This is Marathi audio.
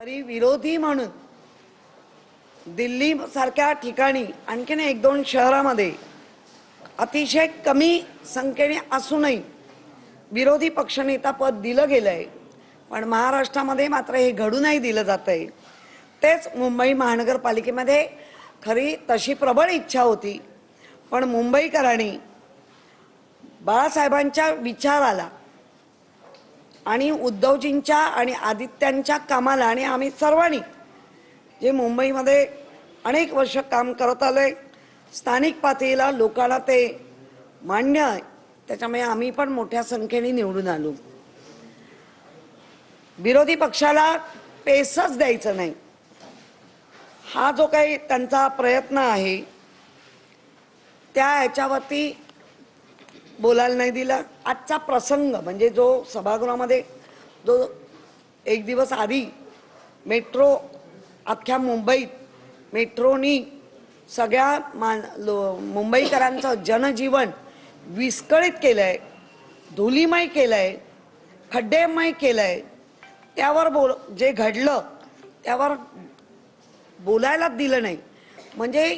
तरी विरोधी म्हणून दिल्ली सारख्या ठिकाणी आणखीन एक दोन शहरामध्ये अतिशय कमी संख्येने असूनही विरोधी पक्षनेता पद दिलं गेलंय, पण महाराष्ट्रामध्ये मात्र हे घडू नाही दिलं जातंय। तेच मुंबई महानगरपालिकेमध्ये खरी तशी प्रबळ इच्छा होती, पण मुंबईकरांनी बाळासाहेबांच्या विचाराला आणि उद्धवजींच्या आणि आदित्यांच्या कामाला आणि आम्ही सर्वांनी जे मुंबईमध्ये अनेक वर्ष काम करत आलोय, स्थानिक पातळीला लोकांना ते मान्य आहे, त्याच्यामुळे आम्ही पण मोठ्या संख्येने निवडून आलो। विरोधी पक्षाला पेसच द्यायचं नाही हा जो काही त्यांचा प्रयत्न आहे त्या ह्याच्यावरती बोलायला नाही दिला। आजचा प्रसंग म्हणजे जो सभागृहामध्ये जो एक दिवस आधी मेट्रो अख्ख्या मुंबईत मेट्रोनी सगळ्या मुंबईकरांचं जनजीवन विस्कळीत केलंय, धुलीमय केलंय, खड्डेमय केलंय, त्यावर जे घडलं त्यावर बोलायलाच दिलं नाही। म्हणजे